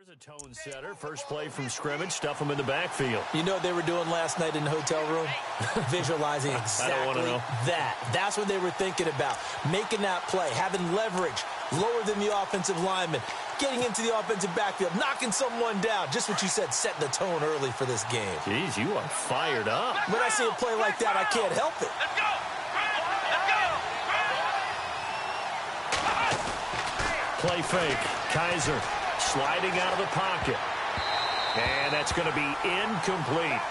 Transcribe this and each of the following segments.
There's a tone setter. First play from scrimmage. Stuff them in the backfield. You know what they were doing last night in the hotel room? Visualizing exactly that. That's what they were thinking about. Making that play, having leverage, lower than the offensive lineman, getting into the offensive backfield, knocking someone down. Just what you said, setting the tone early for this game. Jeez, you are fired up. When I see a play like that, I can't help it. Let's go! Play fake. Kaiser sliding out of the pocket. And that's going to be incomplete.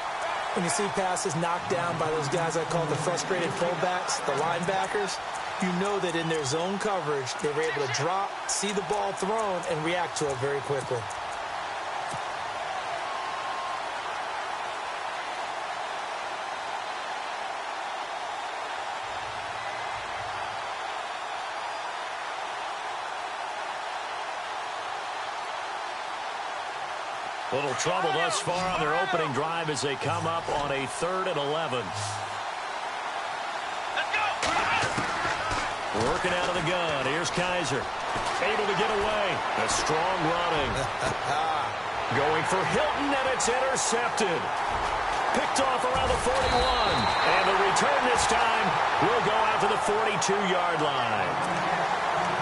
When you see passes knocked down by those guys I call the frustrated fullbacks, the linebackers, you know that in their zone coverage, they were able to drop, see the ball thrown, and react to it very quickly. Little trouble thus far on their opening drive as they come up on a 3rd and 11. Let's go! Working out of the gun. Here's Kaiser. Able to get away. A strong running. Going for Hilton, and it's intercepted. Picked off around the 41. And the return this time will go out to the 42-yard line.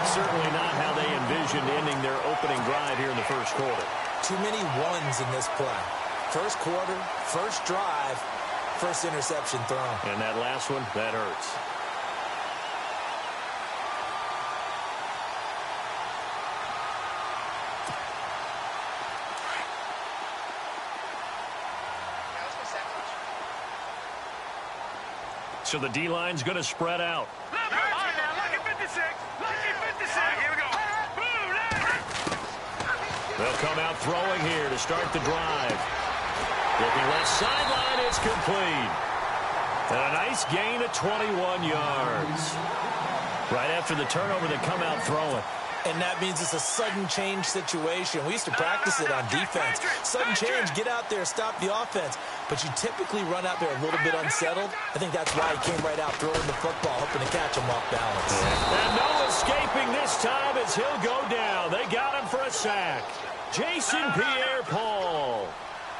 Certainly not how they envisioned ending their opening drive here in the first quarter. Too many ones in this play. First quarter, first drive, first interception thrown. And that last one, that hurts. So the D-line's going to spread out. Lucky 56. Lucky 56. Here we go. They'll come out throwing here to start the drive. Looking left sideline, it's complete. And a nice gain of 21 yards. Right after the turnover, they come out throwing. And that means it's a sudden change situation. We used to practice it on defense. Sudden change, get out there, stop the offense. But you typically run out there a little bit unsettled. I think that's why he came right out throwing the football, hoping to catch him off balance. And no escaping this time as he'll go down. They got him for a sack. Jason Pierre-Paul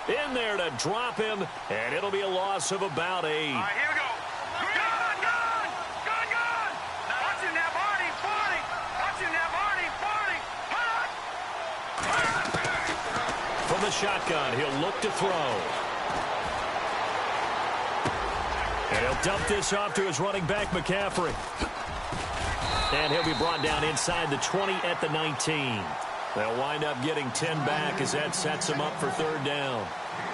in there to drop him, and it'll be a loss of about 8. All right, here we go. Gun. Watch him now, Barney. 40. Watch him now, Barney. 40. From the shotgun, he'll look to throw. And he'll dump this off to his running back, McCaffrey. And he'll be brought down inside the 20 at the 19. They'll wind up getting 10 back as that sets them up for 3rd down.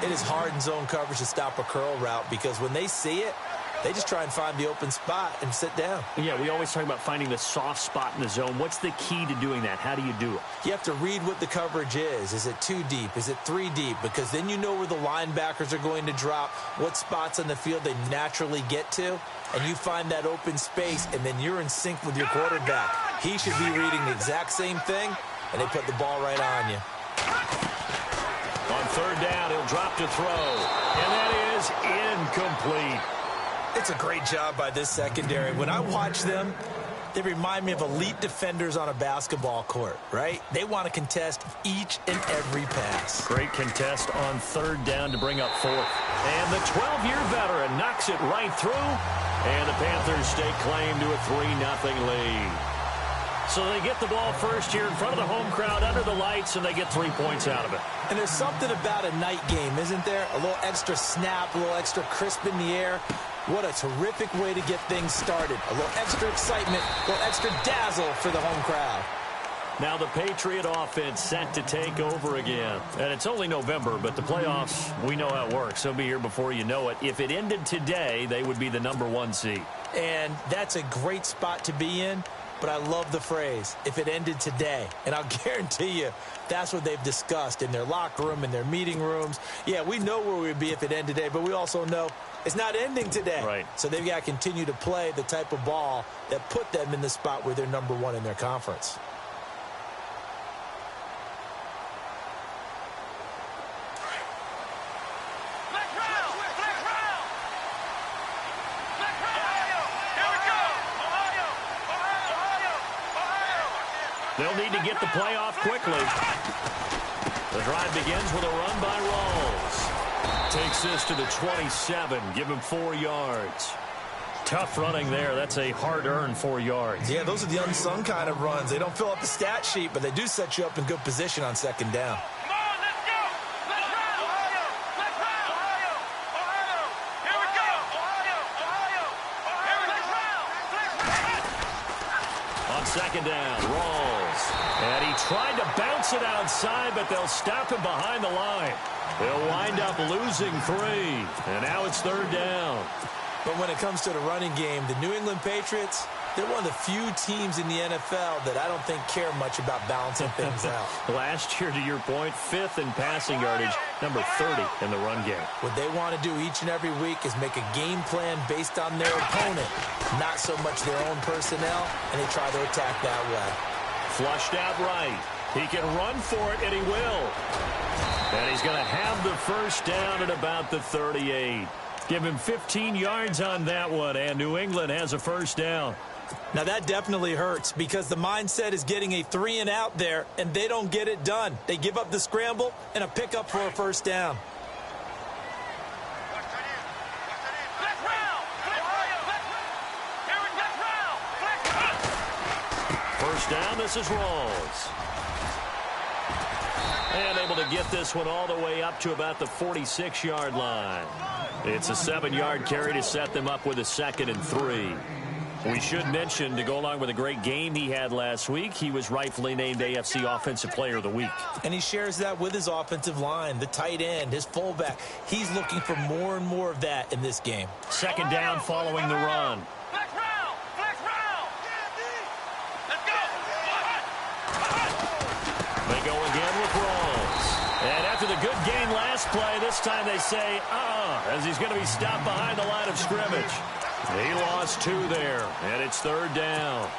It is hard in zone coverage to stop a curl route because when they see it, they just try and find the open spot and sit down. Yeah, we always talk about finding the soft spot in the zone. What's the key to doing that? How do you do it? You have to read what the coverage is. Is it 2 deep? Is it 3 deep? Because then you know where the linebackers are going to drop, what spots on the field they naturally get to, and you find that open space, and then you're in sync with your quarterback. He should be reading the exact same thing, and they put the ball right on you. On 3rd down, he'll drop to throw, and that is incomplete. It's a great job by this secondary. When I watch them, they remind me of elite defenders on a basketball court, right? They want to contest each and every pass. Great contest on 3rd down to bring up 4th. And the 12-year veteran knocks it right through, and the Panthers stake claim to a 3-0 lead. So they get the ball first here in front of the home crowd under the lights, and they get 3 points out of it. And there's something about a night game, isn't there? A little extra snap, a little extra crisp in the air. What a terrific way to get things started. A little extra excitement, a little extra dazzle for the home crowd. Now the Patriot offense set to take over again. And it's only November, but the playoffs, we know how it works. They'll be here before you know it. If it ended today, they would be the #1 seed. And that's a great spot to be in. But I love the phrase, if it ended today. And I'll guarantee you, that's what they've discussed in their locker room, in their meeting rooms. Yeah, we know where we'd be if it ended today, but we also know it's not ending today. Right. So they've got to continue to play the type of ball that put them in the spot where they're #1 in their conference. They'll need to get the play off quickly. The drive begins with a run by Rawls. Takes this to the 27. Give him 4 yards. Tough running there. That's a hard-earned 4 yards. Yeah, those are the unsung kind of runs. They don't fill up the stat sheet, but they do set you up in good position on second down. Come on, let's go. Let's run. Ohio. Let's run. Ohio. Ohio. Here we go. Ohio. Ohio. Ohio. Let's run. Let's run. On second down, Rawls. And he tried to bounce it outside, but they'll stop him behind the line. They'll wind up losing 3. And now it's third down. But when it comes to the running game, the New England Patriots, they're one of the few teams in the NFL that I don't think care much about balancing things out. Last year, to your point, 5th in passing yardage, number 30 in the run game. What they want to do each and every week is make a game plan based on their opponent, not so much their own personnel, and they try to attack that way. Flushed out right. He can run for it, and he will. And he's going to have the first down at about the 38. Give him 15 yards on that one, and New England has a first down. Now, that definitely hurts because the mindset is getting a 3 and out there, and they don't get it done. They give up the scramble and a pickup for a first down. First down, this is Rawls. And able to get this one all the way up to about the 46-yard line. It's a 7-yard carry to set them up with a 2nd and 3. We should mention, to go along with a great game he had last week, he was rightfully named AFC Offensive Player of the Week. And he shares that with his offensive line, the tight end, his fullback. He's looking for more and more of that in this game. Second down following the run. Let's round. Let's round. Let's go. They go again with Rawls. And after the good gain last play, this time they say, as he's going to be stopped behind the line of scrimmage. He lost 2 there, and it's third down.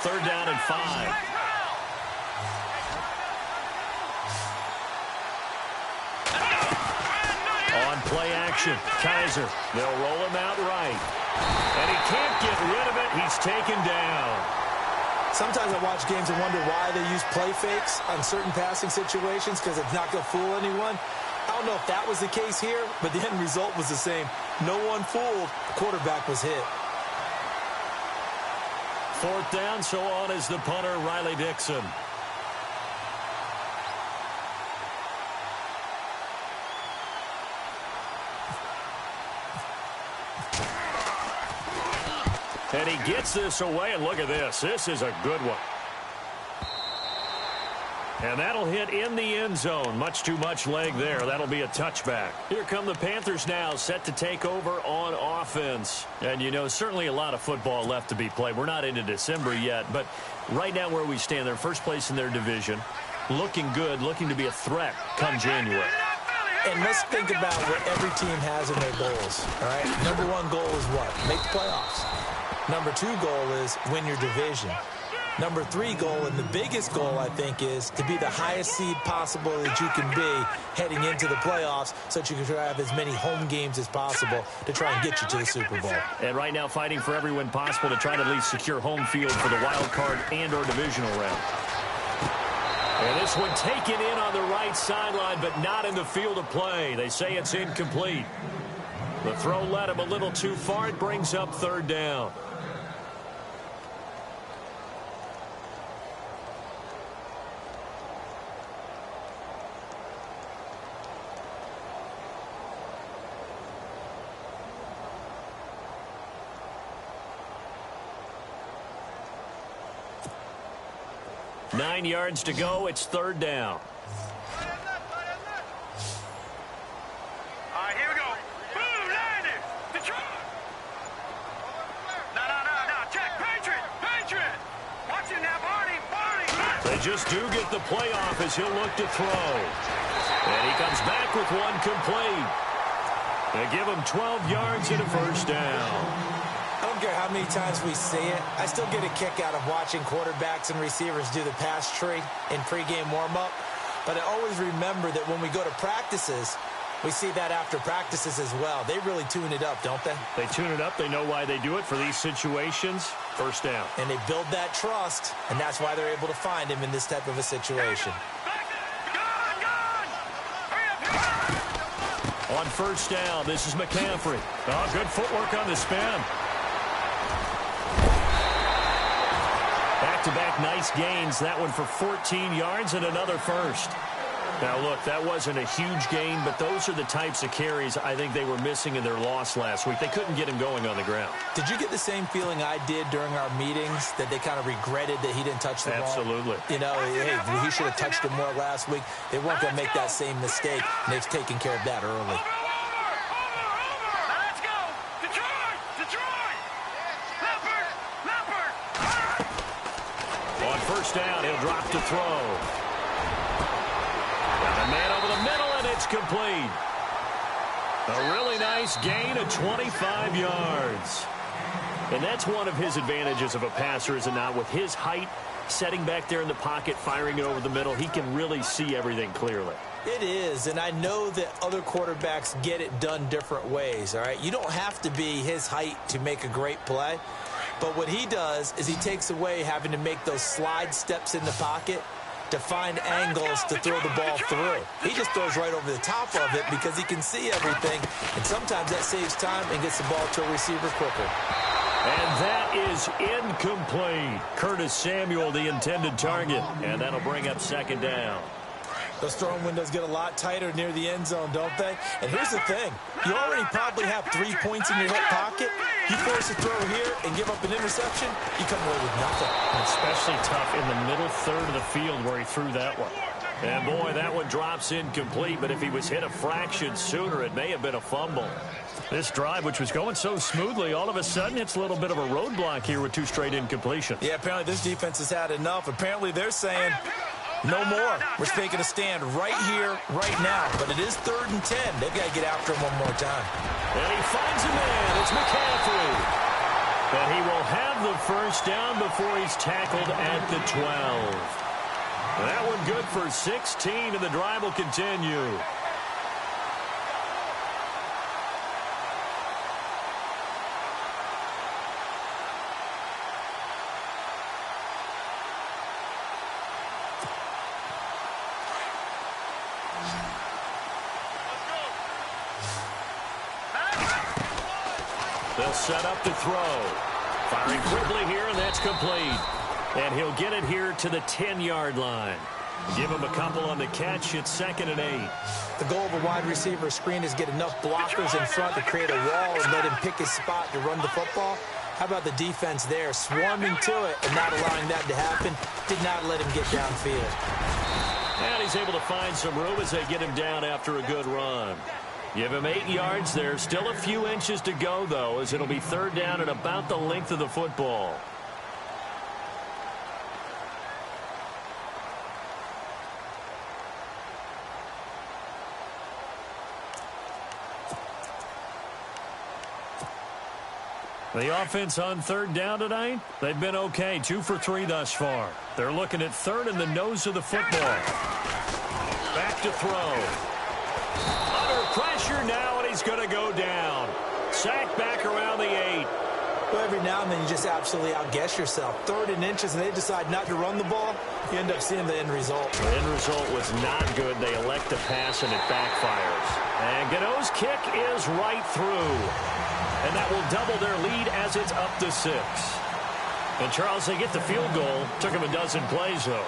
Third down and 5. On play action, Kaiser. They'll roll him out right. And he can't get rid of it. He's taken down. Sometimes I watch games and wonder why they use play fakes on certain passing situations because it's not going to fool anyone. I don't know if that was the case here, but the end result was the same. No one fooled. The quarterback was hit. Fourth down, so on is the punter, Riley Dixon. And he gets this away, and look at this. This is a good one. And that'll hit in the end zone. Much too much leg there. That'll be a touchback. Here come the Panthers now, set to take over on offense. And, you know, certainly a lot of football left to be played. We're not into December yet, but right now where we stand, they're first place in their division. Looking good, looking to be a threat come January. And let's think about what every team has in their goals, all right? Number 1 goal is what? Make the playoffs. Number 2 goal is win your division. Number 3 goal, and the biggest goal, I think, is to be the highest seed possible that you can be heading into the playoffs so that you can have as many home games as possible to try and get you to the Super Bowl. And right now fighting for every win possible to try to at least secure home field for the wild card and or divisional round. And this one taken in on the right sideline, but not in the field of play. They say it's incomplete. The throw led him a little too far. It brings up third down. Nine yards to go. It's third down. All right, here we go. Boom, landed. Detroit. No. Check. Patriot. Watch it now, Barney. They just do get the playoff as he'll look to throw. And he comes back with one complete. They give him 12 yards and a first down. I don't care how many times we see it. I still get a kick out of watching quarterbacks and receivers do the pass tree in pregame warm-up. But I always remember that when we go to practices, we see that after practices as well. They really tune it up, don't they? They tune it up. They know why they do it for these situations. First down. And they build that trust, and that's why they're able to find him in this type of a situation. On first down, this is McCaffrey. Oh, good footwork on the spin. Back-to-back nice gains. That one for 14 yards and another first. Now, look, that wasn't a huge gain, but those are the types of carries I think they were missing in their loss last week. They couldn't get him going on the ground. Did you get the same feeling I did during our meetings, that they kind of regretted that he didn't touch the ball? Absolutely. You know, hey, he should have touched it more last week. They weren't going to make that same mistake, and they've taken care of that early. Let's go! Detroit! Detroit! Leopard! On first down, he'll drop to throw. Got a man over the middle, and it's complete. A really nice gain of 25 yards. And that's one of his advantages of a passer, is it not? With his height, setting back there in the pocket, firing it over the middle, he can really see everything clearly. It is, and I know that other quarterbacks get it done different ways, all right? You don't have to be his height to make a great play, but what he does is he takes away having to make those slide steps in the pocket to find angles to throw the ball through. He just throws right over the top of it because he can see everything, and sometimes that saves time and gets the ball to a receiver quicker. And that is incomplete. Curtis Samuel, the intended target, and that'll bring up second down. Those throwing windows get a lot tighter near the end zone, don't they? And here's the thing. You already probably have 3 points in your hip pocket. You force a throw here and give up an interception, you come away with nothing. Especially tough in the middle third of the field where he threw that one. And, boy, that one drops incomplete, but if he was hit a fraction sooner, it may have been a fumble. This drive, which was going so smoothly, all of a sudden it's a little bit of a roadblock here with 2 straight incompletions. Yeah, apparently this defense has had enough. Apparently they're saying, no more. We're taking a stand right here, right now. But it is 3rd and 10. They've got to get after him one more time. And he finds a man. It's McCaffrey. And he will have the first down before he's tackled at the 12. That one good for 16, and the drive will continue. They'll set up to throw. Firing quickly here, and that's complete. And he'll get it here to the 10-yard line. Give him a couple on the catch. It's 2nd and 8. The goal of a wide receiver screen is get enough blockers in front to create a wall and let him pick his spot to run the football. How about the defense there, swarming to it and not allowing that to happen? Did not let him get downfield. And he's able to find some room as they get him down after a good run. Give him 8 yards there. Still a few inches to go, though, as it'll be 3rd down and about the length of the football. The offense on 3rd down tonight, they've been okay. 2 for 3 thus far. They're looking at 3rd in the nose of the football. Back to throw. Under pressure now, and he's going to go down. Sacked back around the 8. Well, every now and then you just absolutely outguess yourself. 3rd and inches, and they decide not to run the ball. You end up seeing the end result. The end result was not good. They elect to pass, and it backfires. And Gano's kick is right through. And that will double their lead as it's up to 6. And, Charles, they get the field goal. Took them a dozen plays, though.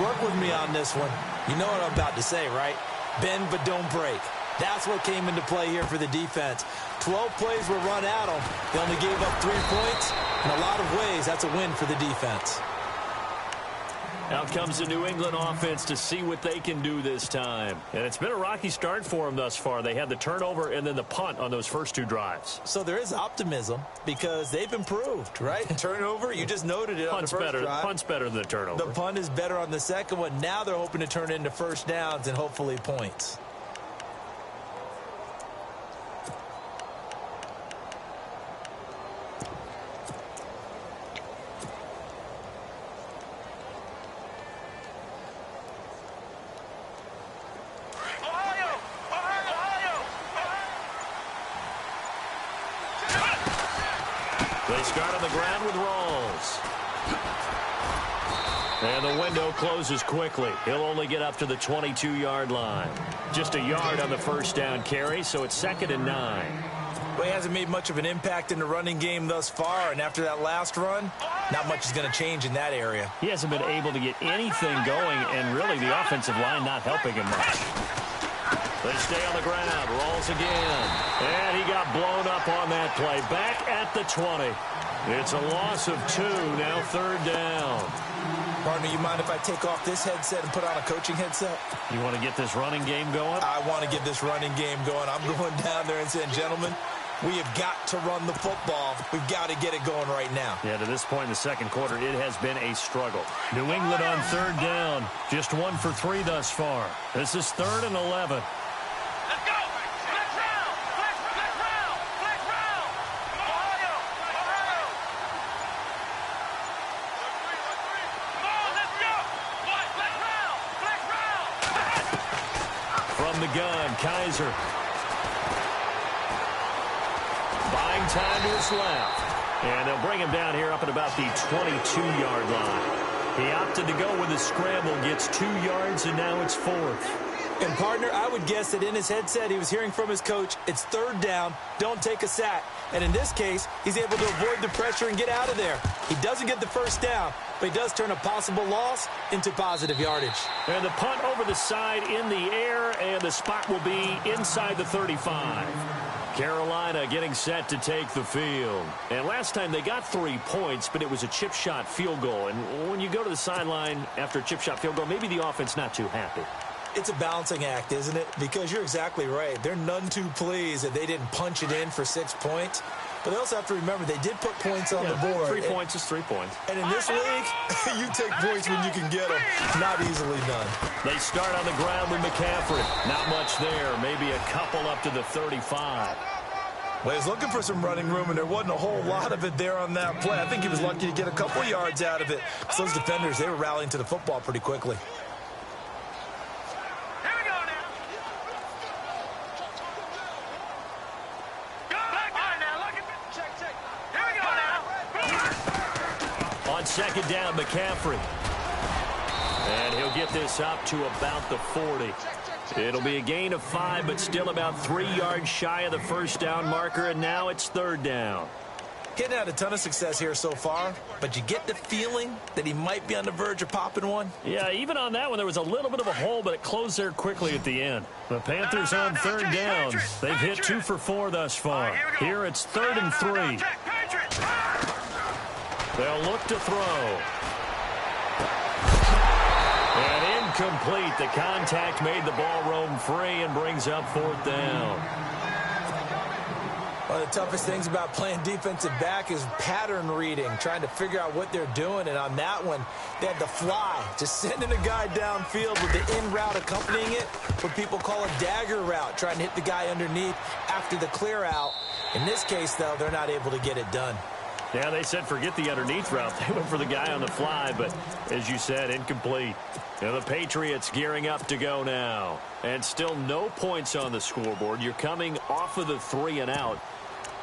Work with me on this one. You know what I'm about to say, right? Bend but don't break. That's what came into play here for the defense. 12 plays were run at them. They only gave up 3 points. In a lot of ways, that's a win for the defense. Out comes the New England offense to see what they can do this time. And it's been a rocky start for them thus far. They had the turnover and then the punt on those first 2 drives. So there is optimism because they've improved, right? Turnover, you just noted it on the first drive. Punt's better than the turnover. The punt is better on the second one. Now they're hoping to turn it into first downs and hopefully points. They start on the ground with Rawls. And the window closes quickly. He'll only get up to the 22-yard line. Just a yard on the first down carry, so it's 2nd and 9. Well, he hasn't made much of an impact in the running game thus far, and after that last run, not much is going to change in that area. He hasn't been able to get anything going, and really the offensive line not helping him much. They stay on the ground. Rolls again. And he got blown up on that play. Back at the 20. It's a loss of 2. Now 3rd down. Partner, you mind if I take off this headset and put on a coaching headset? You want to get this running game going? I want to get this running game going. I'm going down there and saying, gentlemen, we have got to run the football. We've got to get it going right now. Yeah, to this point in the second quarter, it has been a struggle. New England on 3rd down. Just 1 for 3 thus far. This is 3rd and 11. Let's go! Flex round! Flex round! Flex round! Ohio! Ohio! Come on, let's go! Flex round! Flex round! From the gun, Kaiser. Buying time to his left. And they'll bring him down here up at about the 22-yard line. He opted to go with his scramble, gets 2 yards, and now it's 4th. And, partner, I would guess that in his headset he was hearing from his coach, it's 3rd down, don't take a sack. And in this case, he's able to avoid the pressure and get out of there. He doesn't get the first down, but he does turn a possible loss into positive yardage. And the punt over the side in the air, and the spot will be inside the 35. Carolina getting set to take the field. And last time they got 3 points, but it was a chip shot field goal. And when you go to the sideline after a chip shot field goal, maybe the offense not too happy. It's a balancing act, isn't it? Because you're exactly right. They're none too pleased that they didn't punch it in for 6 points. But they also have to remember they did put points on the board. 3 points is 3 points. And in this league, you take points when you can get them. Not easily done. They start on the ground with McCaffrey. Not much there. Maybe a couple up to the 35. Well, he's looking for some running room, and there wasn't a whole lot of it there on that play. I think he was lucky to get a couple yards out of it. So those defenders, they were rallying to the football pretty quickly. Second down, McCaffrey. And he'll get this up to about the 40. It'll be a gain of 5, but still about 3 yards shy of the first down marker, and now it's 3rd down. Getting had a ton of success here so far, but you get the feeling that he might be on the verge of popping one. Yeah, even on that one, there was a little bit of a hole, but it closed there quickly at the end. The Panthers on 3rd down. They've hit 2 for 4 thus far. Here it's 3rd and 3. They'll look to throw. And incomplete. The contact made the ball roam free and brings up 4th down. One of the toughest things about playing defensive back is pattern reading, trying to figure out what they're doing. And on that one, they had the fly, just sending a guy downfield with the in route accompanying it, what people call a dagger route, trying to hit the guy underneath after the clear out. In this case, though, they're not able to get it done. Yeah, they said forget the underneath route. They went for the guy on the fly, but as you said, incomplete. Now the Patriots gearing up to go now. And still no points on the scoreboard. You're coming off of the 3 and out.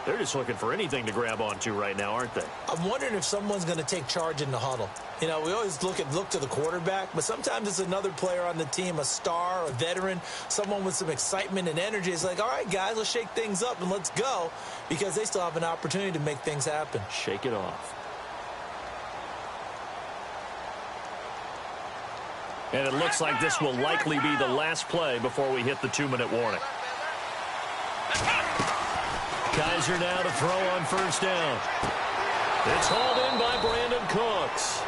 They're just looking for anything to grab onto right now, aren't they? I'm wondering if someone's going to take charge in the huddle. You know, we always look to the quarterback, but sometimes it's another player on the team, a star, a veteran, someone with some excitement and energy. It's like, all right, guys, let's shake things up and let's go, because they still have an opportunity to make things happen. Shake it off. And it looks like this will likely be the last play before we hit the 2-minute warning. Kaiser now to throw on first down. It's hauled in by Brandon Cooks.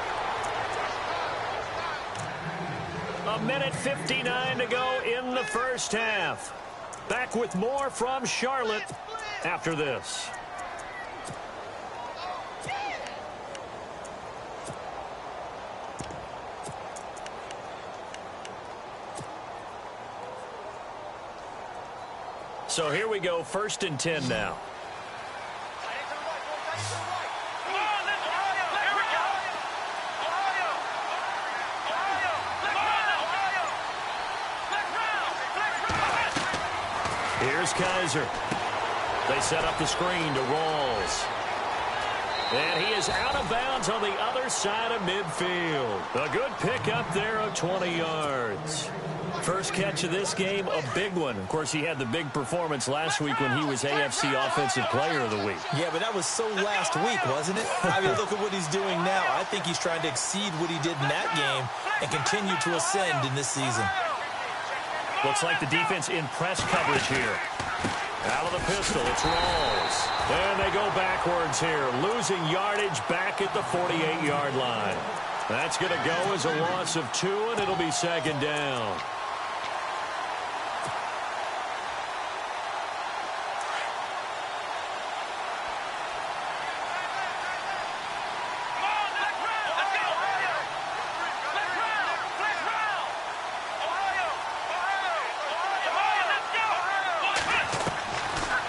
1:59 to go in the first half. Back with more from Charlotte after this. So here we go, 1st and 10 now. Here's Kaiser. They set up the screen to Rawls. And he is out of bounds on the other side of midfield. A good pickup there of 20 yards. First catch of this game, a big one. Of course, he had the big performance last week when he was AFC Offensive Player of the Week. Yeah, but that was so last week, wasn't it? I mean, look at what he's doing now. I think he's trying to exceed what he did in that game and continue to ascend in this season. Looks like the defense in press coverage here. Out of the pistol, it's Rawls. And they go backwards here, losing yardage back at the 48-yard line. That's going to go as a loss of 2, and it'll be second down.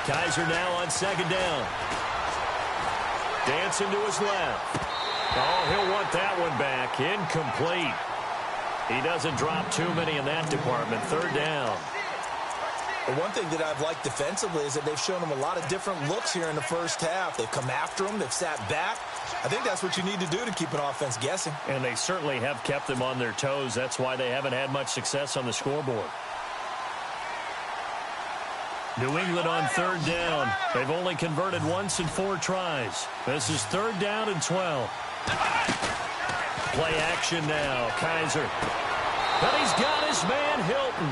Kaiser now on second down. Dancing to his left. Oh, he'll want that one back. Incomplete. He doesn't drop too many in that department. Third down. The one thing that I've liked defensively is that they've shown him a lot of different looks here in the first half. They've come after him. They've sat back. I think that's what you need to do to keep an offense guessing. And they certainly have kept them on their toes. That's why they haven't had much success on the scoreboard. New England on third down. They've only converted once in 4 tries. This is third down and 12. Play action now. Kaiser. But he's got his man Hilton.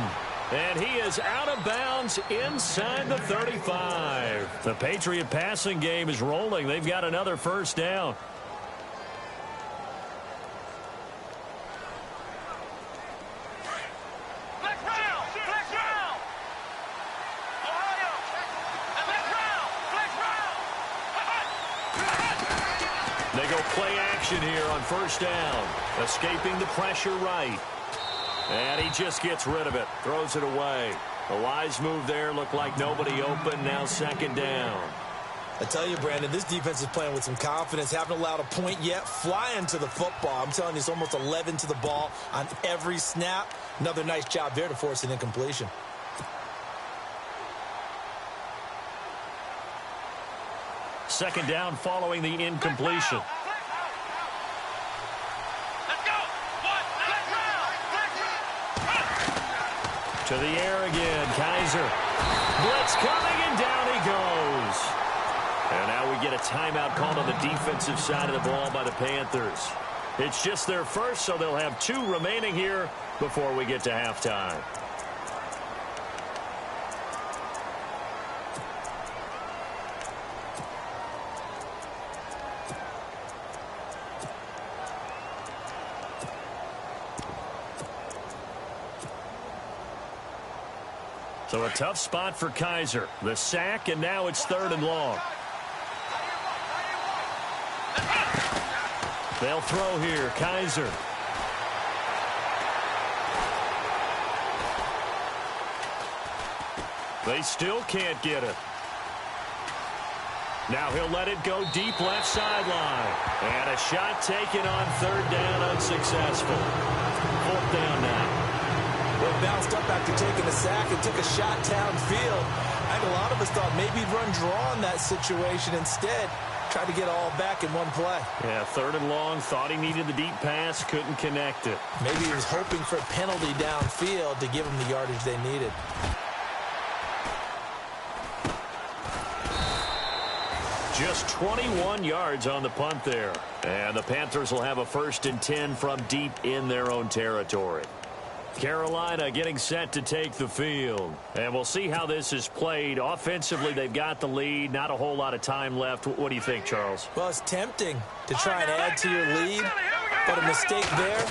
And he is out of bounds inside the 35. The Patriot passing game is rolling. They've got another first down. They go play action here on first down. Escaping the pressure right. And he just gets rid of it. Throws it away. A wise move there. Looked like nobody open. Now second down. I tell you, Brandon, this defense is playing with some confidence. Haven't allowed a point yet. Flying to the football. I'm telling you, it's almost 11 to the ball on every snap. Another nice job there to force an incompletion. Second down following the incompletion. To the air again. Kaiser. Blitz coming, and down he goes. And now we get a timeout called on the defensive side of the ball by the Panthers. It's just their first, so they'll have 2 remaining here before we get to halftime. So a tough spot for Kaiser. The sack, and now it's third and long. They'll throw here. Kaiser. They still can't get it. Now he'll let it go deep left sideline. And a shot taken on third down, unsuccessful. Fourth down now. Well, bounced up after taking a sack and took a shot downfield. I think a lot of us thought maybe he'd run draw in that situation. Instead, tried to get all back in one play. Yeah, third and long. Thought he needed the deep pass. Couldn't connect it. Maybe he was hoping for a penalty downfield to give him the yardage they needed. Just 21 yards on the punt there. And the Panthers will have a 1st and 10 from deep in their own territory. Carolina getting set to take the field. And we'll see how this is played. Offensively, they've got the lead. Not a whole lot of time left. What do you think, Charles? Well, it's tempting to try and add to your lead, but a mistake there,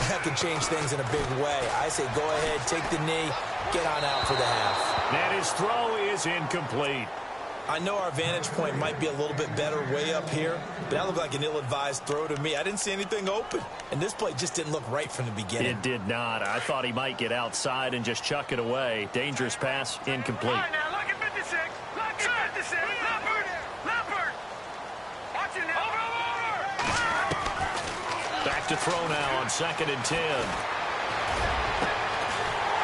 that could change things in a big way. I say go ahead, take the knee, get on out for the half. And his throw is incomplete. I know our vantage point might be a little bit better way up here, but that looked like an ill-advised throw to me. I didn't see anything open, and this play just didn't look right from the beginning. It did not. I thought he might get outside and just chuck it away. Dangerous pass, incomplete. All right, now look at 56. Look at 56. Leopard. Leopard. Watch it now. Over. Back to throw now on 2nd and 10.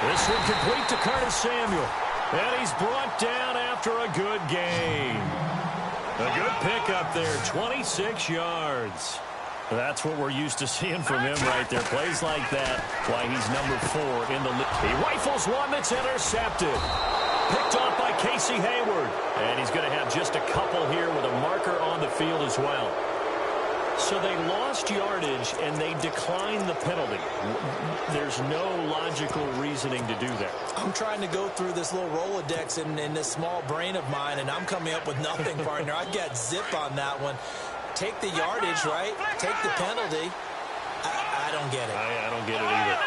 This one complete to Curtis Samuel. And he's brought down after a good gain. A good pickup there, 26 yards. That's what we're used to seeing from him right there. Plays like that, why he's number 4 in the league. He rifles one that's intercepted. Picked off by Casey Hayward. And he's going to have just a couple here with a marker on the field as well. So they lost yardage, and they declined the penalty. There's no logical reasoning to do that. I'm trying to go through this little Rolodex in this small brain of mine, and I'm coming up with nothing, partner. I got zip on that one. Take the yardage, right? Take the penalty. I don't get it. I don't get it either.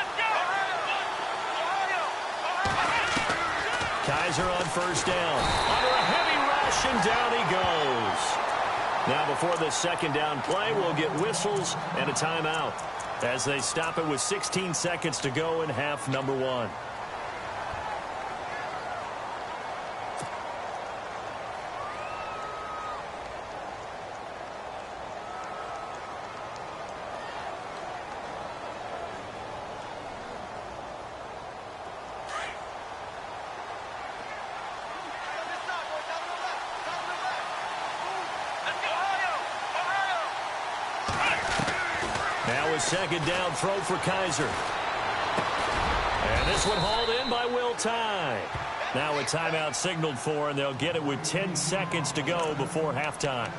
Kaiser on first down. Under a heavy rush, and down he goes. Now, before this second down play, we'll get whistles and a timeout as they stop it with 16 seconds to go in half number 1. Now a second down throw for Kaiser. And this one hauled in by Will Tye. Now a timeout signaled for, and they'll get it with 10 seconds to go before halftime.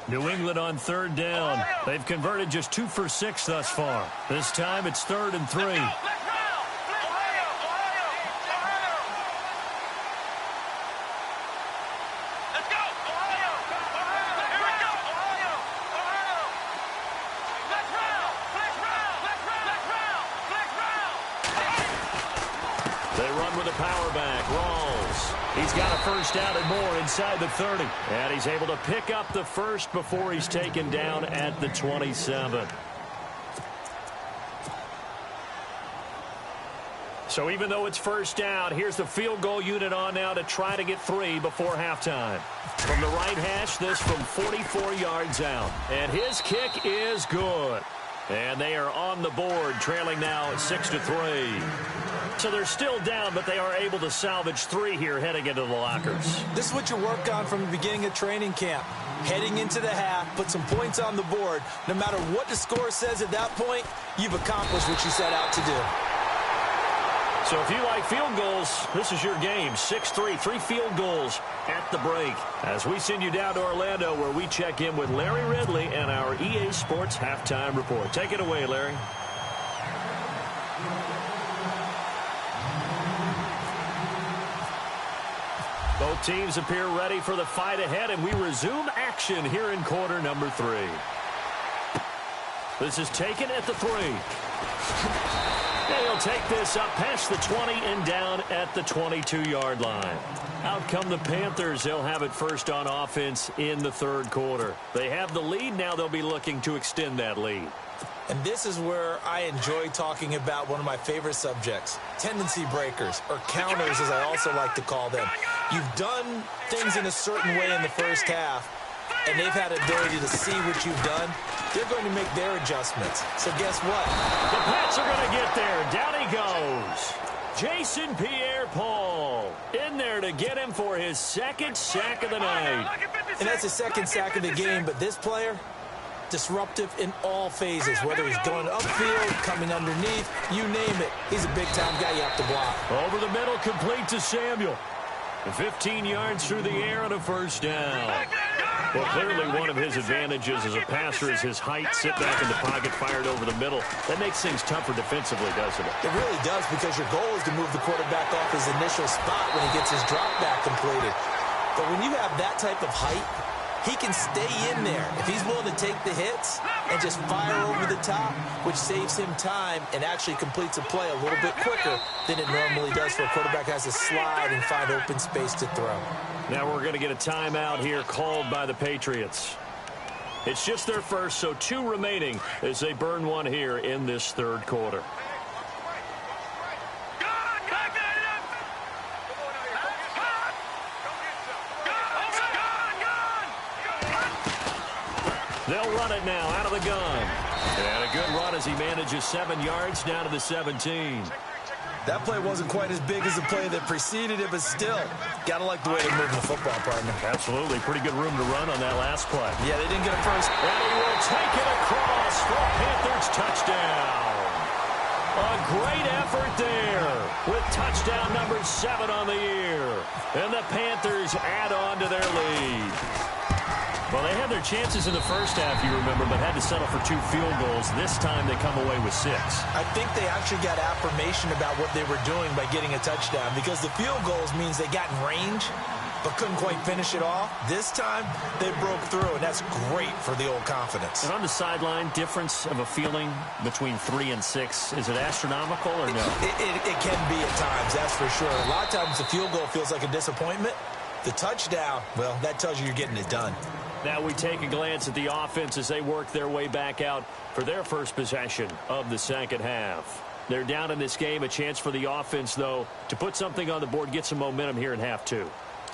New England on third down. They've converted just 2 for 6 thus far. This time it's 3rd and 3. They run with a power back. Rawls. He's got a first down and more inside the 30. And he's able to pick up the first before he's taken down at the 27. So even though it's first down, here's the field goal unit on now to try to get 3 before halftime. From the right hash, this from 44 yards out. And his kick is good. And they are on the board, trailing now 6-3. So they're still down, but they are able to salvage 3 here heading into the lockers. This is what you work on from the beginning of training camp. Heading into the half, put some points on the board. No matter what the score says at that point, you've accomplished what you set out to do. So if you like field goals, this is your game. 6-3, 3 field goals at the break. As we send you down to Orlando, where we check in with Larry Ridley and our EA Sports Halftime Report. Take it away, Larry. Both teams appear ready for the fight ahead, and we resume action here in quarter number 3. This is taken at the 3. And he'll take this up past the 20 and down at the 22-yard line. Out come the Panthers. They'll have it first on offense in the 3rd quarter. They have the lead. Now they'll be looking to extend that lead. And this is where I enjoy talking about one of my favorite subjects, tendency breakers, or counters as I also like to call them. You've done things in a certain way in the first half, and they've had ability to see what you've done. They're going to make their adjustments. So guess what? The Pats are going to get there. Down he goes. Jason Pierre-Paul in there to get him for his 2nd sack of the night. And that's his 2nd sack of the game, but this player, disruptive in all phases, whether he's going upfield, coming underneath, you name it. He's a big-time guy you have to block. Over the middle, complete to Samuel. 15 yards through the air and a first down. Well, clearly one of his advantages as a passer is his height. Sit back in the pocket, fired over the middle. That makes things tougher defensively, doesn't it? It really does, because your goal is to move the quarterback off his initial spot when he gets his drop back completed. But when you have that type of height, he can stay in there if he's willing to take the hits and just fire over the top, which saves him time and actually completes a play a little bit quicker than it normally does for a quarterback who has to slide and find open space to throw. Now we're going to get a timeout here called by the Patriots. It's just their first, so 2 remaining as they burn one here in this 3rd quarter. They'll run it now out of the gun. And a good run as he manages 7 yards down to the 17. That play wasn't quite as big as the play that preceded it, but still, got to like the way they're moving the football, partner. Absolutely. Pretty good room to run on that last play. Yeah, they didn't get a first. And he will take it across for a Panthers touchdown. A great effort there with touchdown number 7 on the year. And the Panthers add on to their lead. Well, they had their chances in the first half, you remember, but had to settle for 2 field goals. This time they come away with 6. I think they actually got affirmation about what they were doing by getting a touchdown, because the field goals means they got in range but couldn't quite finish it off. This time they broke through, and that's great for the old confidence. And on the sideline, difference of a feeling between 3 and 6, is it astronomical or no? It can be at times, that's for sure. A lot of times the field goal feels like a disappointment. The touchdown, well, that tells you you're getting it done. Now we take a glance at the offense as they work their way back out for their first possession of the second half. They're down in this game. A chance for the offense, though, to put something on the board, get some momentum here in half 2.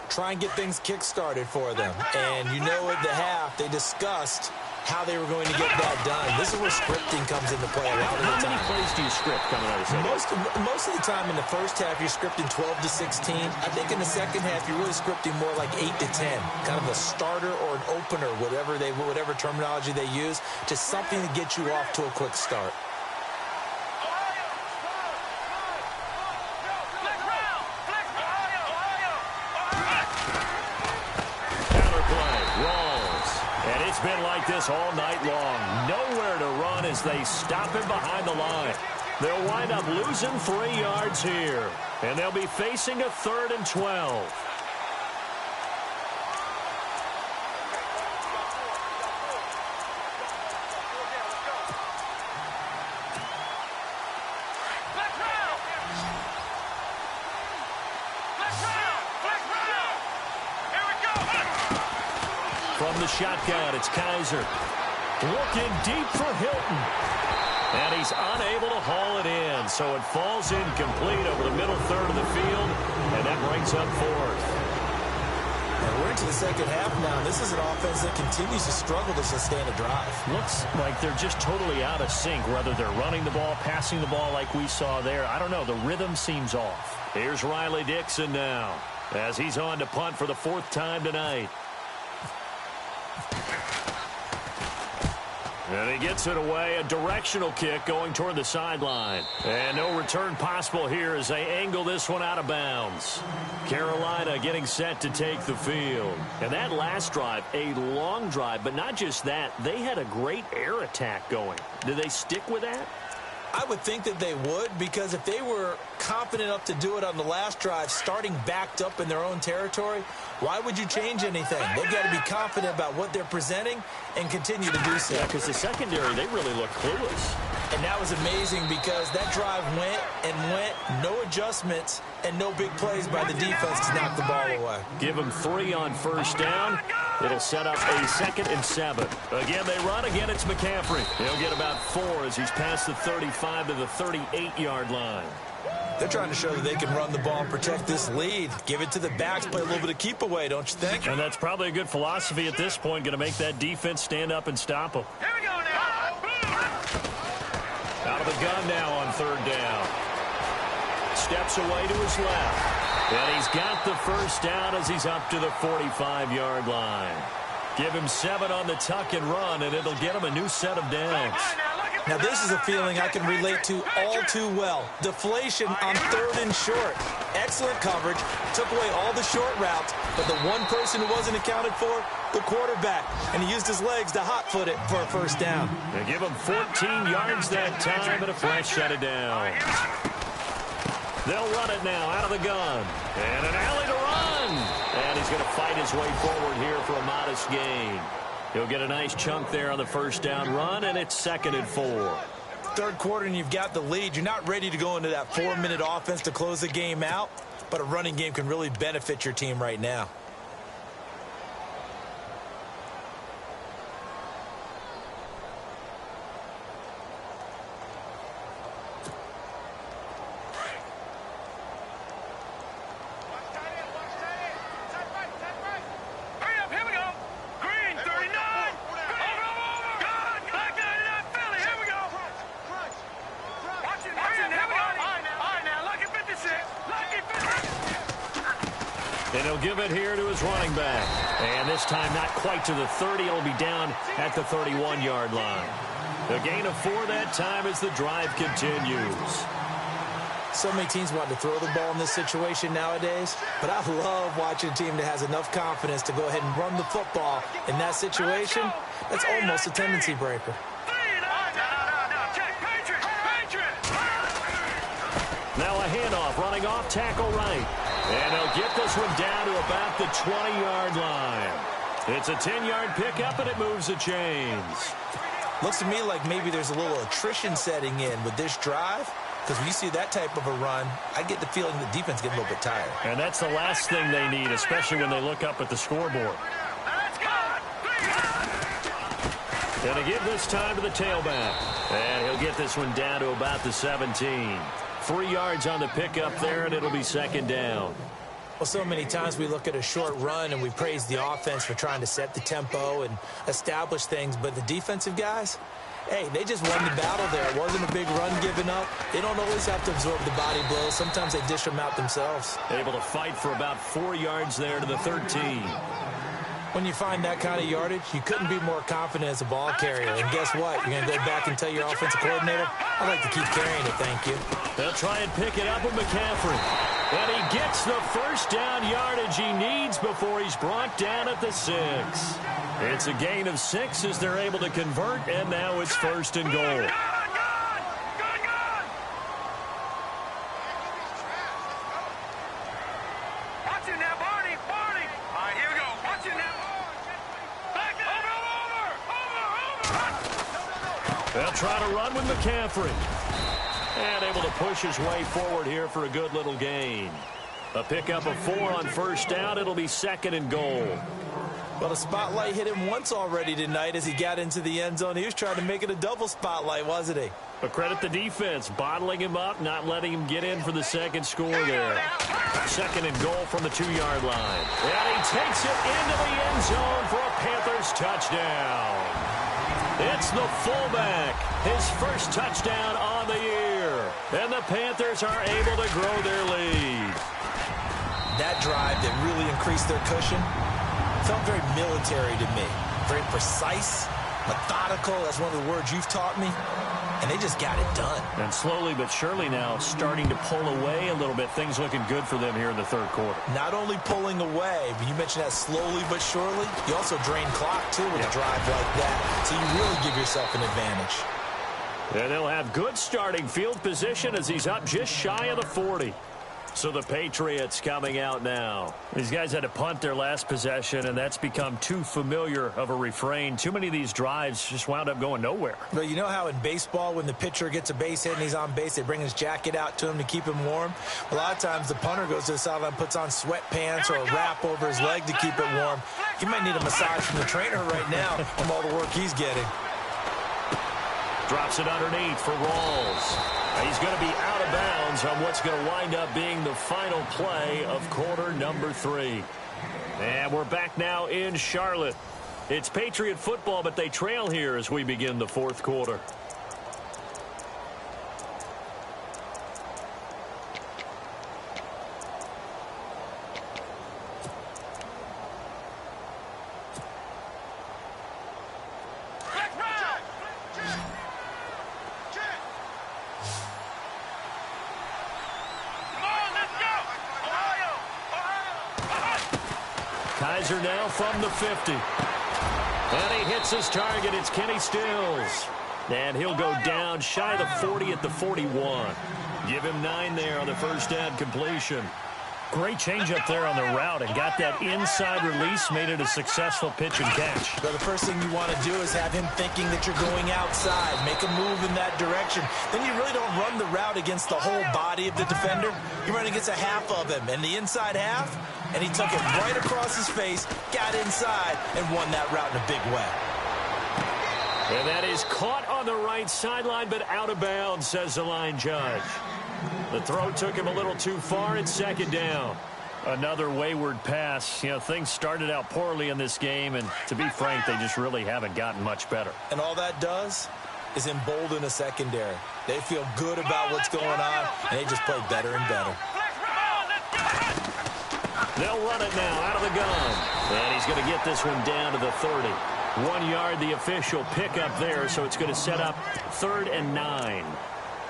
Try and get things kick-started for them. And you know at the half, they discussed how they were going to get that done. This is where scripting comes into play a lot of the time. How many plays do you script coming out of the second? Most of the time in the first half, you're scripting 12 to 16. I think in the second half, you're really scripting more like 8 to 10. Kind of a starter or an opener, whatever terminology they use, just something to get you off to a quick start. It's been like this all night long. Nowhere to run as they stop him behind the line. They'll wind up losing 3 yards here. And they'll be facing a 3rd and 12. From the shotgun, it's Kaiser. Looking deep for Hilton. And he's unable to haul it in. So it falls incomplete over the middle third of the field. And that brings up 4th. And we're into the second half now. This is an offense that continues to struggle to sustain a drive. Looks like they're just totally out of sync, whether they're running the ball, passing the ball like we saw there. I don't know. The rhythm seems off. Here's Riley Dixon now as he's on to punt for the 4th time tonight. And he gets it away, a directional kick going toward the sideline. And no return possible here as they angle this one out of bounds. Carolina getting set to take the field. And that last drive, a long drive, but not just that, they had a great air attack going. Do they stick with that? I would think that they would, because if they were confident enough to do it on the last drive, starting backed up in their own territory, why would you change anything? They've got to be confident about what they're presenting and continue to do so. Yeah, because the secondary, they really look clueless. And that was amazing because that drive went and went, no adjustments, and no big plays by the defense to knock the ball away. Give them 3 on first down. It'll set up a 2nd and 7. Again, they run. Again, it's McCaffrey. He'll get about 4 as he's past the 35 to the 38-yard line. They're trying to show that they can run the ball and protect this lead. Give it to the backs, play a little bit of keep away, don't you think? And that's probably a good philosophy at this point, going to make that defense stand up and stop them. Here we go now. Out of the gun now on 3rd down. Steps away to his left. And he's got the first down as he's up to the 45-yard line. Give him 7 on the tuck and run, and it'll get him a new set of downs. Now, this is a feeling I can relate to all too well. Deflation on 3rd and short. Excellent coverage. Took away all the short routes, but the one person who wasn't accounted for, the quarterback. And he used his legs to hot-foot it for a first down. They give him 14 yards that time and a fresh set of downs. They'll run it now out of the gun. And an alley to run. And he's going to fight his way forward here for a modest gain. He'll get a nice chunk there on the first down run, and it's 2nd and 4. Third quarter, and you've got the lead. You're not ready to go into that 4-minute offense to close the game out, but a running game can really benefit your team right now. Hurry up, here we go. Green, 39. Over. And he'll give it here to his running back. And this time not quite to the 30. It'll be down at the 31-yard line. A gain of 4 that time as the drive continues. So many teams want to throw the ball in this situation nowadays, but I love watching a team that has enough confidence to go ahead and run the football in that situation. That's almost a tendency breaker. Now a handoff running off tackle right. And he'll get this one down to about the 20-yard line. It's a 10-yard pickup, and it moves the chains. Looks to me like maybe there's a little attrition setting in with this drive, because when you see that type of a run, I get the feeling the defense gets a little bit tired. And that's the last thing they need, especially when they look up at the scoreboard. Gonna give this time to the tailback. And he'll get this one down to about the 17. 3 yards on the pickup there, and it'll be second down. Well, so many times we look at a short run and we praise the offense for trying to set the tempo and establish things, but the defensive guys, hey, they just won the battle there. It wasn't a big run given up. They don't always have to absorb the body blows. Sometimes they dish them out themselves. Able to fight for about 4 yards there to the 13. When you find that kind of yardage, you couldn't be more confident as a ball carrier. And guess what? You're going to go back and tell your offensive coordinator, I'd like to keep carrying it, thank you. They'll try and pick it up with McCaffrey. And he gets the first down yardage he needs before he's brought down at the 6. It's a gain of 6 as they're able to convert, and now it's first and goal. They'll try to run with McCaffrey. And able to push his way forward here for a good little gain. A pickup of 4 on first down. It'll be second and goal. Well, the spotlight hit him once already tonight as he got into the end zone. He was trying to make it a double spotlight, wasn't he? But credit the defense, bottling him up, not letting him get in for the second score there. Second and goal from the 2-yard line. And he takes it into the end zone for a Panthers touchdown. It's the fullback, his first touchdown on the year. And the Panthers are able to grow their lead. That drive that really increased their cushion felt very military to me. Very precise, methodical. That's one of the words you've taught me. And they just got it done. And slowly but surely now starting to pull away a little bit. Things looking good for them here in the third quarter. Not only pulling away, but you mentioned that slowly but surely. You also drain clock, too, with a drive like that. So you really give yourself an advantage. And they'll have good starting field position as he's up just shy of the 40. So the Patriots coming out now. These guys had to punt their last possession, and that's become too familiar of a refrain. Too many of these drives just wound up going nowhere. But you know how in baseball, when the pitcher gets a base hit and he's on base, they bring his jacket out to him to keep him warm? A lot of times the punter goes to the sideline, puts on sweatpants or a wrap over his leg to keep it warm. He might need a massage from the trainer right now from all the work he's getting. Drops it underneath for Rawls. He's going to be out of bounds on what's going to wind up being the final play of quarter number 3. And we're back now in Charlotte. It's Patriot football, but they trail here as we begin the fourth quarter. Kaiser now from the 50. And he hits his target. It's Kenny Stills. And he'll go down shy of the 40 at the 41. Give him 9 there on the first down completion. Great change up there on the route and got that inside release, made it a successful pitch and catch. So the first thing you want to do is have him thinking that you're going outside, make a move in that direction. Then you really don't run the route against the whole body of the defender. You run against a half of him, and the inside half, and he took it right across his face, got inside, and won that route in a big way. And that is caught on the right sideline, but out of bounds, says the line judge. The throw took him a little too far. It's second down. Another wayward pass. You know, things started out poorly in this game, and to be frank, they just really haven't gotten much better. And all that does is embolden a secondary. They feel good about what's going on, and they just play better and better. They'll run it now out of the gun. And he's going to get this one down to the 30. 1 yard, the official pickup there, so it's going to set up 3rd and 9.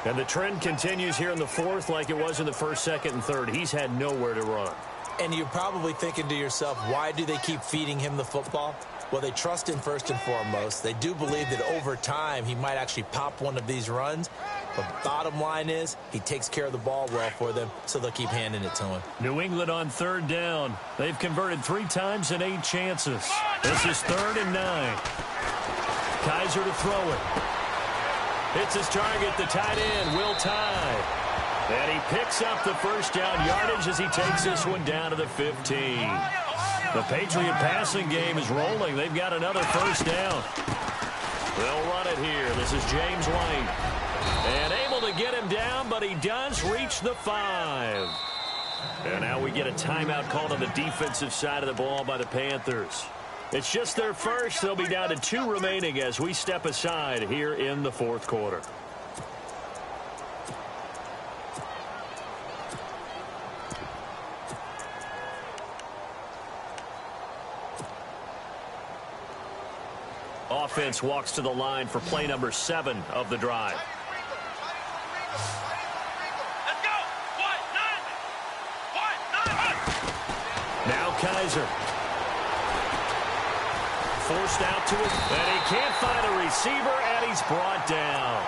And the trend continues here in the fourth like it was in the first, second, and third. He's had nowhere to run. And you're probably thinking to yourself, why do they keep feeding him the football? Well, they trust him first and foremost. They do believe that over time he might actually pop one of these runs. But bottom line is he takes care of the ball well for them, so they'll keep handing it to him. New England on 3rd down. They've converted 3 times in 8 chances. This is 3rd and 9. Kaiser to throw it. Hits his target, the tight end, Will Tye. And he picks up the first down yardage as he takes this one down to the 15. The Patriot passing game is rolling. They've got another first down. They'll run it here. This is James White. And able to get him down, but he does reach the 5. And now we get a timeout called on the defensive side of the ball by the Panthers. It's just their first. They'll be down to 2 remaining as we step aside here in the fourth quarter. Offense walks to the line for play number 7 of the drive. Let's go. Now Kaiser. Forced out to it, and he can't find a receiver, and he's brought down.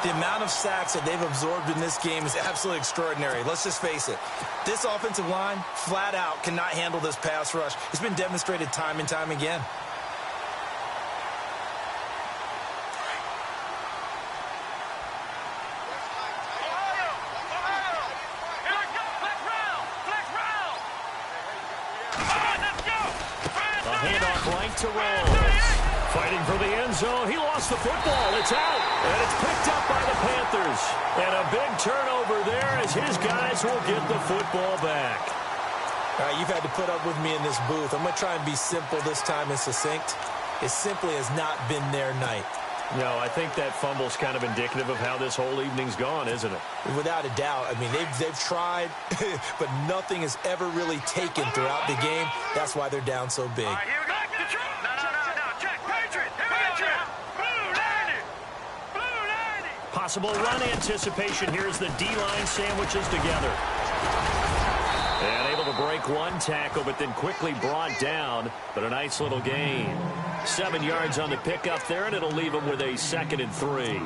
The amount of sacks that they've absorbed in this game is absolutely extraordinary. Let's just face it. This offensive line, flat out, cannot handle this pass rush. It's been demonstrated time and time again. To Rose. Fighting for the end zone. He lost the football. It's out. And it's picked up by the Panthers. And a big turnover there as his guys will get the football back. All right, you've had to put up with me in this booth. I'm going to try and be simple this time and succinct. It simply has not been their night. No, I think that fumble's kind of indicative of how this whole evening's gone, isn't it? Without a doubt. I mean, they've tried, but nothing has ever really taken throughout the game. That's why they're down so big. Possible run anticipation. Here's the D-line sandwiches together. And able to break one tackle, but then quickly brought down. But a nice little gain. 7 yards on the pickup there, and it'll leave him with a 2nd and 3.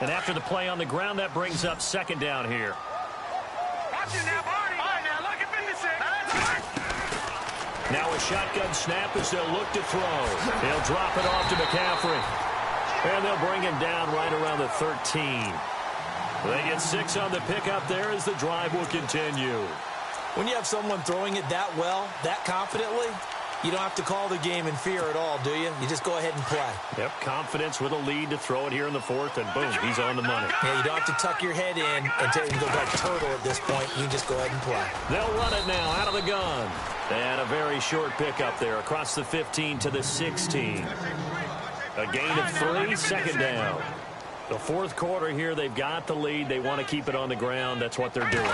And after the play on the ground, that brings up 2nd down here. Watch it now, Barney. All right, now look at 56. Now a shotgun snap as they'll look to throw. He'll drop it off to McCaffrey. And they'll bring him down right around the 13. They get 6 on the pickup there as the drive will continue. When you have someone throwing it that well, that confidently, you don't have to call the game in fear at all, do you? You just go ahead and play. Yep, confidence with a lead to throw it here in the fourth, and boom, he's on the money. Yeah, you don't have to tuck your head in and go like turtle at this point. You just go ahead and play. They'll run it now out of the gun. And a very short pickup there across the 15 to the 16. A gain of 3, 2nd down. The fourth quarter here, they've got the lead. They want to keep it on the ground. That's what they're doing.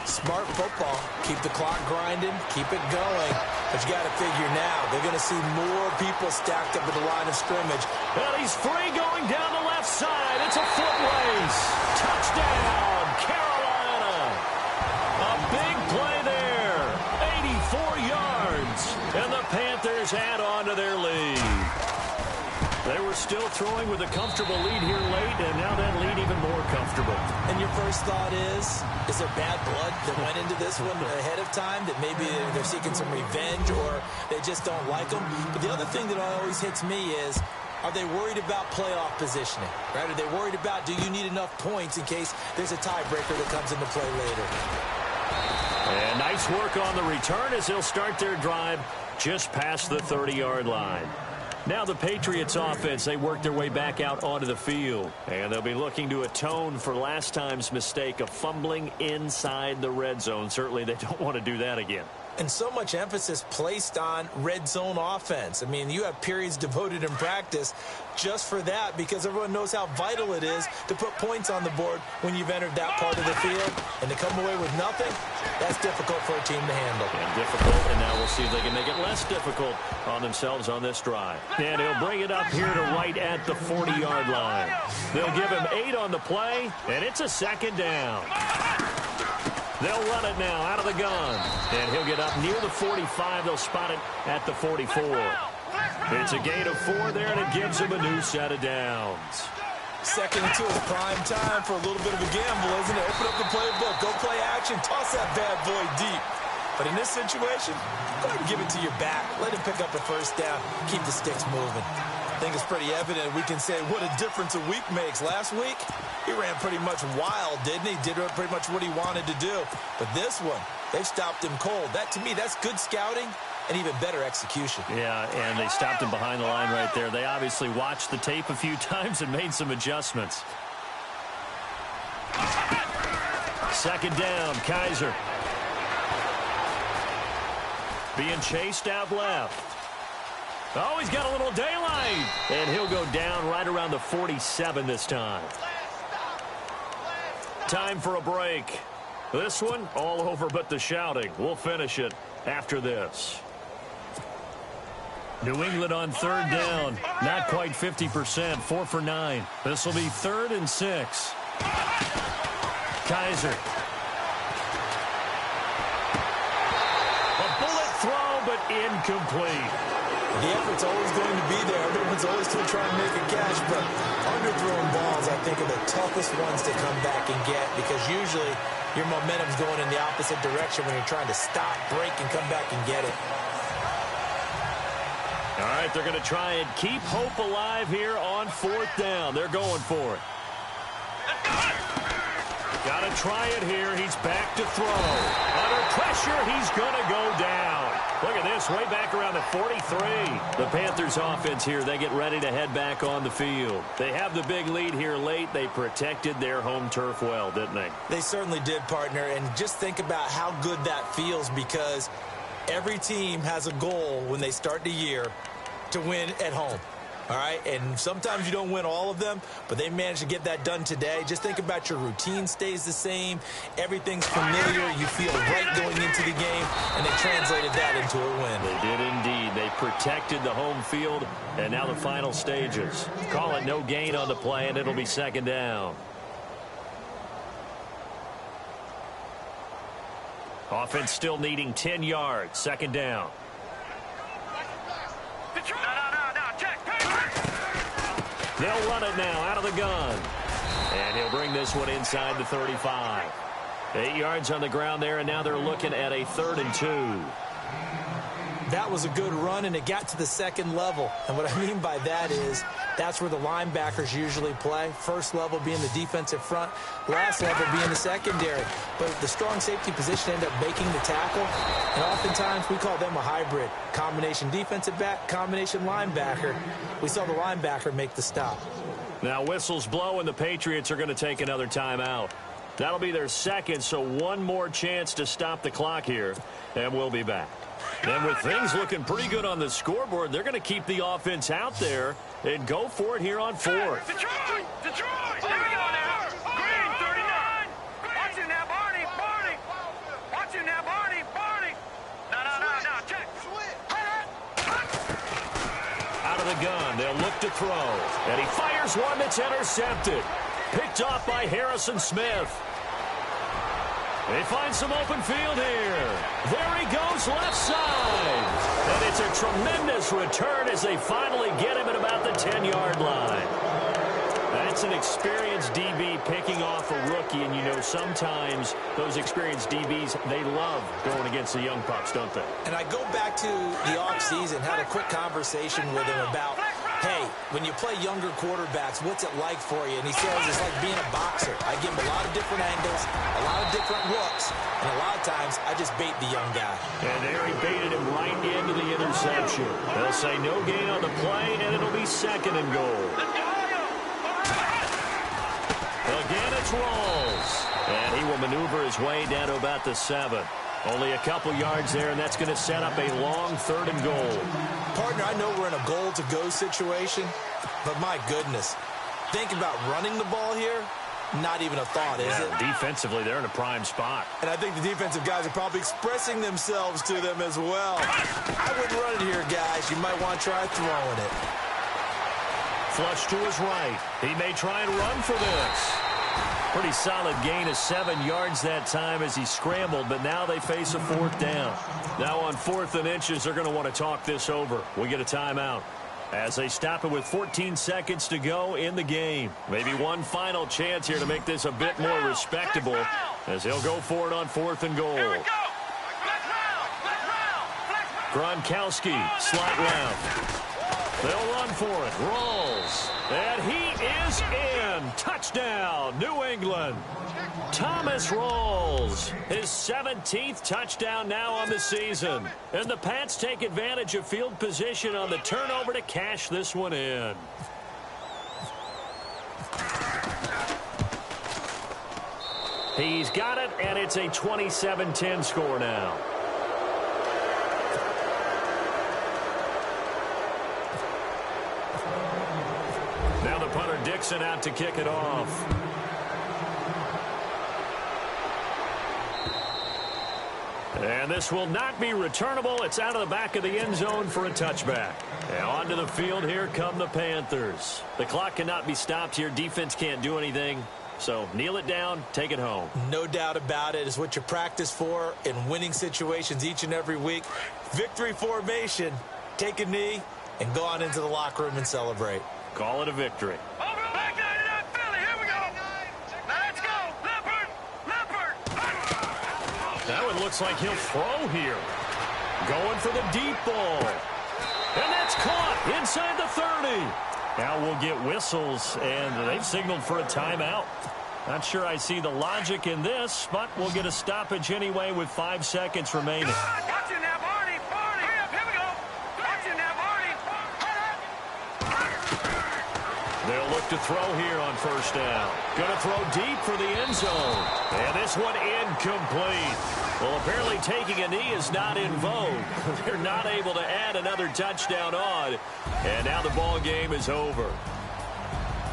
Smart football. Keep the clock grinding. Keep it going. But you got to figure now, they're going to see more people stacked up at the line of scrimmage. And he's free going down the left side. It's a foot race. Touchdown, Carolina. A big play there. 84 yards. And the Panthers add on to their lead. They were still throwing with a comfortable lead here late, and now that lead even more comfortable. And your first thought is there bad blood that went into this one ahead of time, that maybe they're seeking some revenge or they just don't like them? But the other thing that always hits me is, are they worried about playoff positioning? Right? Are they worried about, do you need enough points in case there's a tiebreaker that comes into play later? And nice work on the return as they'll start their drive just past the 30-yard line. Now the Patriots offense, they work their way back out onto the field. And they'll be looking to atone for last time's mistake of fumbling inside the red zone. Certainly they don't want to do that again. And so much emphasis placed on red zone offense. I mean, you have periods devoted in practice just for that because everyone knows how vital it is to put points on the board when you've entered that part of the field. And to come away with nothing, that's difficult for a team to handle. And difficult, and now we'll see if they can make it less difficult on themselves on this drive. And he'll bring it up here to right at the 40-yard line. They'll give him 8 on the play, and it's a second down. They'll run it now out of the gun. And he'll get up near the 45. They'll spot it at the 44. It's a gain of 4 there, and it gives him a new set of downs. Second and 2 is prime time for a little bit of a gamble, isn't it? Open up the playbook, go play action, toss that bad boy deep. But in this situation, go ahead and give it to your back. Let him pick up a first down. Keep the sticks moving. I think it's pretty evident we can say what a difference a week makes. Last week, he ran pretty much wild, didn't he? Did pretty much what he wanted to do. But this one, they've stopped him cold. That, to me, that's good scouting and even better execution. Yeah, and they stopped him behind the line right there. They obviously watched the tape a few times and made some adjustments. Second down, Kaiser. Being chased out left. Oh, he's got a little daylight. And he'll go down right around the 47 this time. Time for a break. This one, all over but the shouting. We'll finish it after this. New England on third down. Not quite 50%. 4 for 9. This will be 3rd and 6. Kaiser. A bullet throw, but incomplete. The effort's always going to be there. Everyone's always going to try and make a catch, but underthrown balls, I think, are the toughest ones to come back and get because usually your momentum's going in the opposite direction when you're trying to stop, break, and come back and get it. All right, they're going to try and keep hope alive here on 4th down. They're going for it. Got to try it here. He's back to throw. Under pressure, he's going to go down. Look at this, way back around the 43. The Panthers offense here, they get ready to head back on the field. They have the big lead here late. They protected their home turf well, didn't they? They certainly did, partner. And just think about how good that feels because every team has a goal when they start the year to win at home. All right, and sometimes you don't win all of them, but they managed to get that done today. Just think about your routine stays the same. Everything's familiar. You feel right going into the game, and they translated that into a win. They did indeed. They protected the home field, and now the final stages. Call it no gain on the play, and it'll be 2nd down. Offense still needing 10 yards. 2nd down. They'll run it now out of the gun. And he'll bring this one inside the 35. 8 yards on the ground there, and now they're looking at a 3rd and 2. That was a good run, and it got to the 2nd level. And what I mean by that is that's where the linebackers usually play. First level being the defensive front, last level being the secondary. But the strong safety position ended up making the tackle, and oftentimes we call them a hybrid. Combination defensive back, combination linebacker. We saw the linebacker make the stop. Now whistles blow, and the Patriots are going to take another timeout. That'll be their 2nd, so one more chance to stop the clock here, and we'll be back. And with things looking pretty good on the scoreboard, they're going to keep the offense out there and go for it here on 4th. Detroit! Detroit! Here we go now. Green, 39. Watching now, Barney. Barney. Watching now, Barney. Barney. No. Check. Out of the gun, they'll look to throw. And he fires one that's intercepted. Picked off by Harrison Smith. They find some open field here. There he goes, left side. And it's a tremendous return as they finally get him at about the 10-yard line. That's an experienced DB picking off a rookie, and you know sometimes those experienced DBs, they love going against the young pups, don't they? And I go back to the offseason, had a quick conversation with him about, hey, when you play younger quarterbacks, what's it like for you? And he says it's like being a boxer. I give him a lot of different angles, a lot of different looks, and a lot of times I just bait the young guy. And there he baited him right into the interception. They'll say no gain on the play, and it'll be 2nd and goal. Again, it's Rawls. And he will maneuver his way down to about the 7. Only a couple yards there, and that's going to set up a long 3rd and goal. Partner, I know we're in a goal-to-go situation, but my goodness, think about running the ball here. Not even a thought, is it? Defensively, they're in a prime spot. And I think the defensive guys are probably expressing themselves to them as well. I wouldn't run it here, guys. You might want to try throwing it. Flush to his right. He may try and run for this. Pretty solid gain of 7 yards that time as he scrambled, but now they face a 4th down. Now on 4th and inches, they're going to want to talk this over. We get a timeout as they stop it with 14 seconds to go in the game. Maybe one final chance here to make this a bit more respectable as he'll go for it on 4th and goal. Here we go. Gronkowski, slot left. They'll run for it. Rolls. And he is in. Touchdown, New England. Thomas rolls. His 17th touchdown now on the season. And the Pats take advantage of field position on the turnover to cash this one in. He's got it, and it's a 27-10 score now. Now the punter Dixon out to kick it off. And this will not be returnable. It's out of the back of the end zone for a touchback. And onto the field, here come the Panthers. The clock cannot be stopped here. Defense can't do anything. So kneel it down, take it home. No doubt about it. It's what you practice for in winning situations each and every week. Victory formation. Take a knee and go on into the locker room and celebrate. Call it a victory. Over back 99 Philly. Here we go. Let's go. Leopard. Leopard. Now it looks like he'll throw here. Going for the deep ball. And that's caught inside the 30. Now we'll get whistles, and they've signaled for a timeout. Not sure I see the logic in this, but we'll get a stoppage anyway with 5 seconds remaining. Watch it now, Barney. Barney. Here we go. Watch it now, Barney. They'll look to throw here on 1st down. Going to throw deep for the end zone. And this one incomplete. Well, apparently taking a knee is not in vogue. They're not able to add another touchdown on. And now the ball game is over.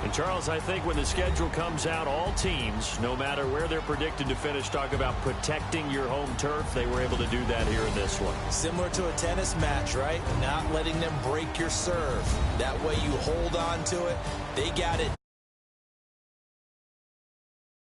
And, Charles, I think when the schedule comes out, all teams, no matter where they're predicted to finish, talk about protecting your home turf. They were able to do that here in this one. Similar to a tennis match, right? Not letting them break your serve. That way you hold on to it. They got it